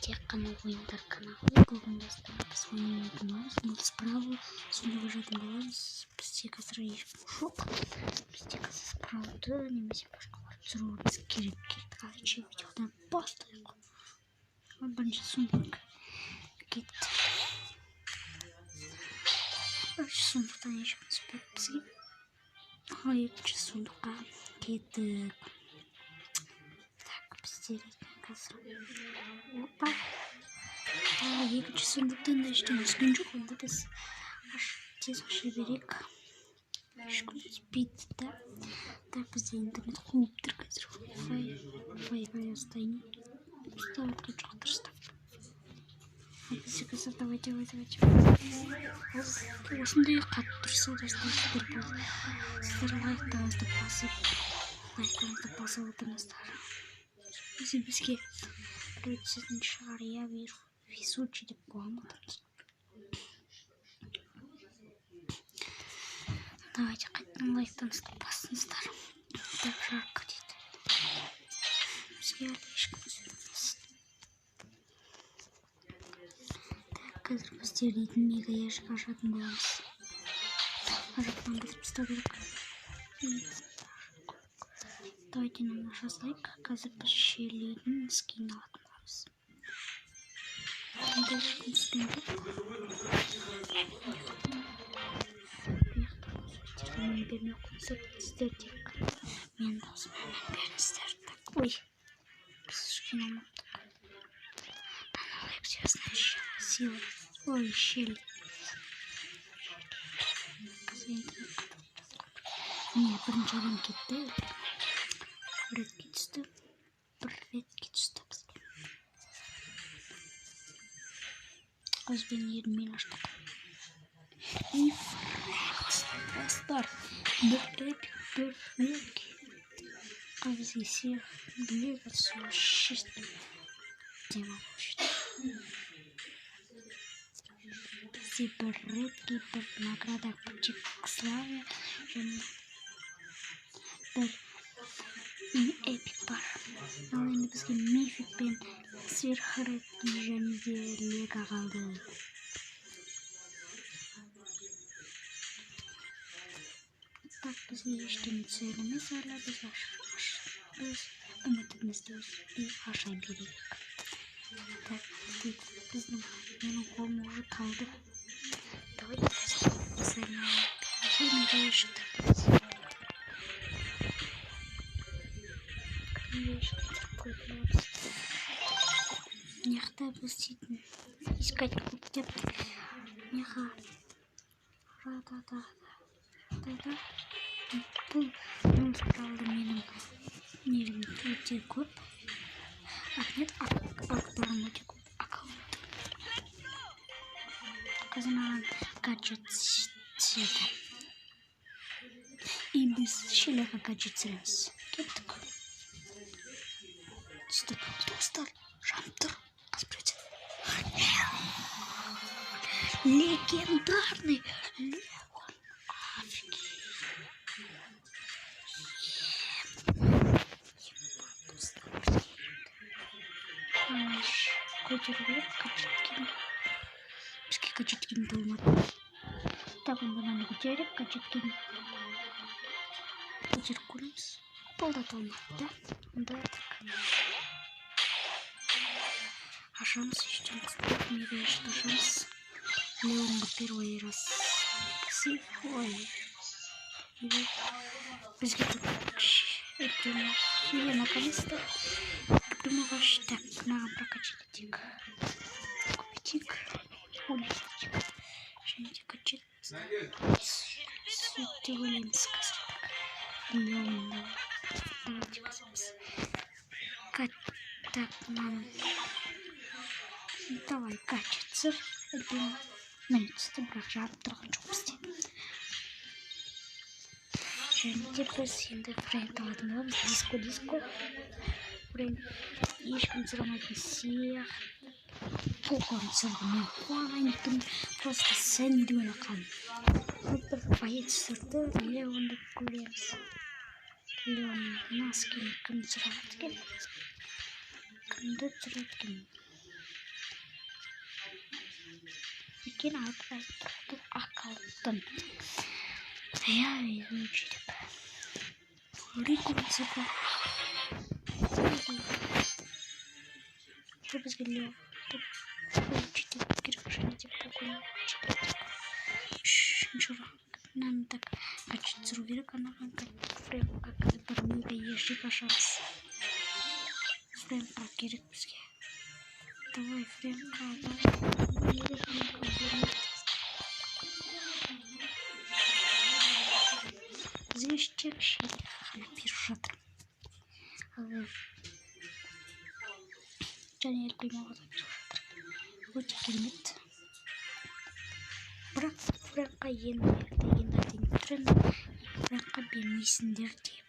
тек қана ойындар каналы. Бүгін біз ойнайтын боламыз. Бұл справа сондағы жатын боламыз. Бізде қазір ешкім жоқ. Бізде қазір справды немесе басқалар түсіруіміз керек. Короче, видеодан бастайық. Бірінші сундук кетті. Бірінші сундуктан ешкім түспеді бізге. Екінші сундукқа кеттік. Біздер қазір опа. Екінші сундуктан да ештеңе түскен жоқ. Онда біз тез аша берейік. Ешкім түспейді да. Так, бізде интернет қуып тұр қазір. Wi-Fi ұстайын. Ұстап өткен жоқ дұрыстап. Бізде қазір давайте. Осындай қатты тұрса достар, сіздер лайктарыңызды басып отырыңыздар. Бізге сіздің шығар, я везучий деп қойған отырмыз. Давайте қайтадан лайктарыңызды басыңыздар. Так, жарко дейді. Бізге әлі ешкім түсірмес. Так, қазір біздер дейтін мега ящик ашатын боламыз. Ажықтан басып тастау керек. Давайте нам жасайық. Қазір біз шелейдің скин алатын боламыз. Бұл ешкім түскен жоқ. Мен бермей қойсақ, сіздер тек мен даусыммен беріңіздер. Так, ой, біз скин алмаптық. Аналайық серьезная сила. Ой, щель. Не, бірінші адам кетті. Бір ретке түсті. Өзбен ермен аштық. И достар. Бір эпик. А бізге всех билет всего 6 тема вообще. Бізде бір ретке, бір награда пачек славы және бір эпик бар. Ал енді бізге мифик пен сверхредки және де лего қалды. Так, бізге ештеңе түсер емес, әлі біз үмітімізді аша берейік. Так, біздің менің қолым уже қалды. Давайте мега ящиктер. Меха біз дейтін искать көптеп меха бұл справды менің нерім өте көп. Нет, актарым өте көп аккаунт. Қазір маған гаджет түседі. И біз шелеға гаджет түсіреміз. Кеттік. Түстік. Достар, жанып тұр. Легендарный Леон. Офигеть. Көтеріп качеткин. Бізге качеткин болмады. Так, ондан көтеріп качеткин. Көтеріп көреміз. Қолда толмады, да? Онда так. Ашамыз ештен күтіп, мега ящик ашамыз. Леонға первый раз. Ой. Бізге тут или наконец-то прямоваш. Так, надо прокачать тик. Купить улиточек. Жените качать. Сутеволинска. Леон. Давайте так, мама. Давай качаться. Наконец-то брожат тұрған жоқ бізде. Және де біз енді фрейнд алатын боламыз. Диско. Фрейнд ешкім сұрамайтын сияқты. Толған сұрғымен қуанайын. Просто сәндуін ақан. Бір байет сүрді. Леонды көреміз. Леон наскин кімді сұрамайды екен. Кімді түсіреді екен. Екен айтып аккаунттан я везучий. Рекордсыка. Что без гелия? Учите кирпичный тип такой. Ничего. Нам так качать зрубили канал как фрейм как бармюда еши кашаться. Фрейм как кирпичный. Давай фрейм как. Звездчик напишет. Және қимаға тапсырып жатыр. Өте керемет. Біраққа енді біраққа бермейсіңдер деп.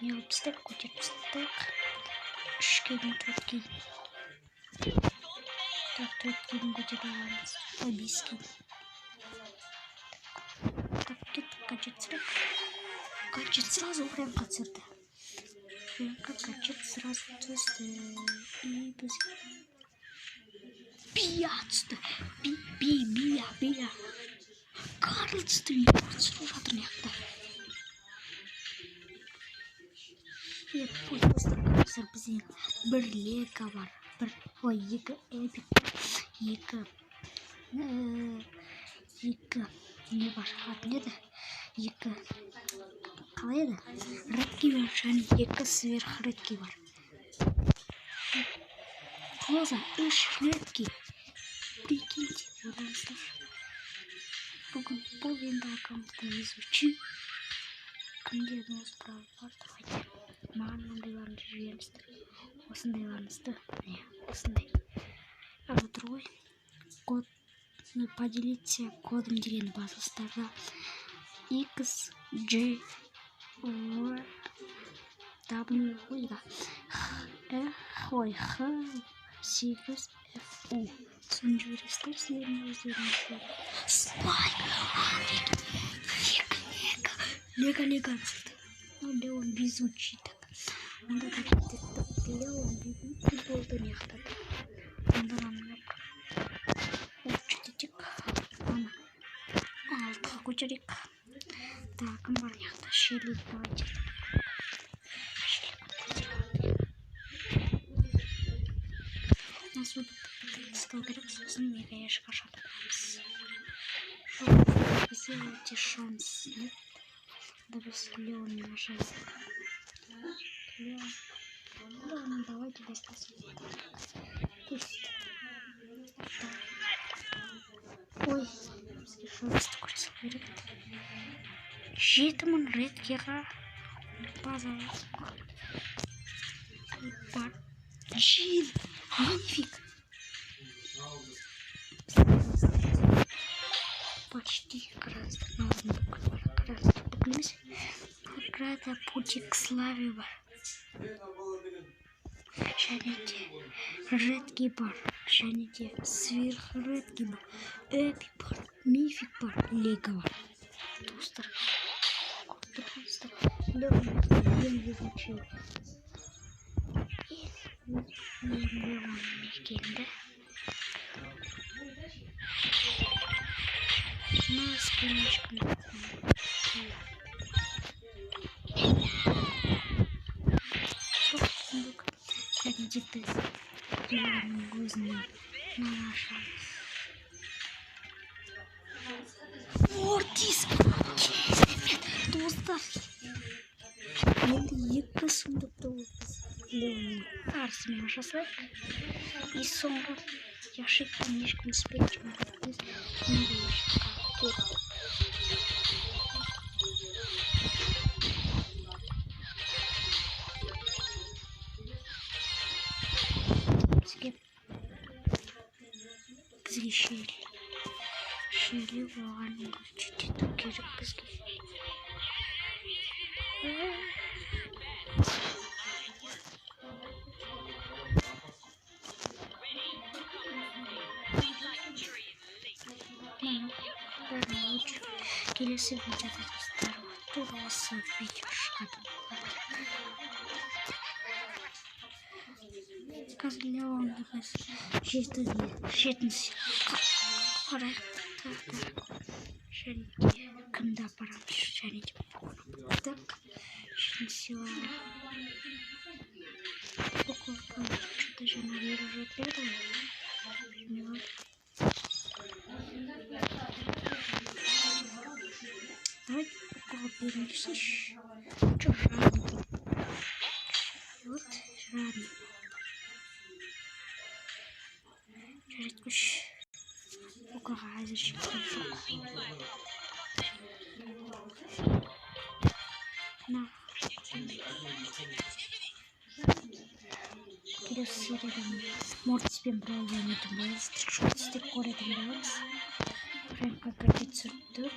Не өтістік, көтеріп істік. Үшке дейін төртке. Төртке дейін көтеріп аламыз. Беске. Так, кеттік качет сразу прям концерты. Как качет сразу тесты. И без... Пияцты. Бия. Карлсты. Слушатыр неқта. Ой, просто концерт бізден бір лека бар. Ой, екі эпик бар. Екі не бар? Атын еді? Екі қалай еді? Редки бар және екі сверх редки бар. Просто үш редки. Прикиньте, ойлаңыздар. Бүгін бұл енді аккаунттан везучий. Кімде осы правы бар? Давайте. Маған мындайларын жіберіңіздер. Осындайларыңызды. Міне, осындай. Другой код. Поделиться кодом деген базыстарда XJ H8FU соны жібересіздер өздеріңіздер. Спайк! Лего анцелді. Леон везучий так. Онда так етті. Леон везучий болды неқтады. Онда ғанлап. Учететік. Алтыға көтерек. Так, кім бар неқта? Шелик давайте. Нас вот стал керек, сосын мега яшқа шатырамыз. Сделайте шанс, нет? Да без Леона нажать. Ладно, давайте достаточно. Пусть. Ой, шанс такой соберет. Жетімін редкеға база бар. Жин, нифиг. Почти красный. Ладно, красный поклюсь. Красный путик к славе бар. Және де редкий бар. Және де сверх редкий бар. Эпик бар. Мифик бар. Лего бар. Достар. Леон везучий. Леон келді. Нас конечно. Сундук. Және де біз Леонның өзіне налашамыз. Мортис! Достар! Енді екі сундукты біз Леонның арсымен жасайық. И соңғы яшықтан ешкім түспейді. Біз онда яшыққа келдік. Бізге шейлі оған жетету керек бізге. Келесі видеода достар тура осы видео шығады. Козлёнок, жетінші қарай және кімді апарамыз және де так жетінші около что-то же наверное уже отведала. Давайте около перенеси. Чё жадный? Вот жадный. Жарить куш. Около газерщик. На. Келесі сериядан мортиспен біраз ойнайтын боламыз. Істеп көретін боламыз. Фрэнка гаджет сүрттік.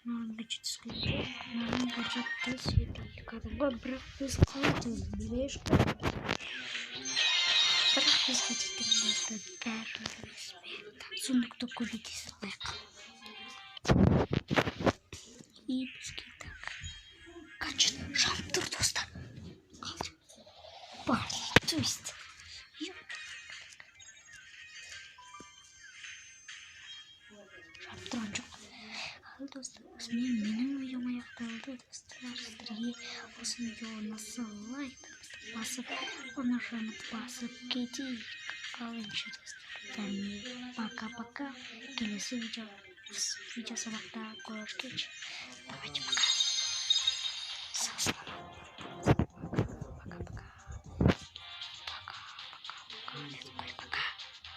Маған гаджет сүрттік. Маған гаджетті сөйтіп кәдімгі бірақ біз қалай білмеш бірақ біз гаджеттерімізді бәрі сундукты көбейтесіздік. И бізге так гаджет жамтыр достар. Бар, то есть жамтырған жоқ. Ал достар, менің видеом аяқталды достар. Сіздерге осы видео ұнаса лайк басып, оны жамыт басып кетейік. Ал енді достар, пока-пока. Келесі видео сабақта көрішкенше. Давайте пока. Сау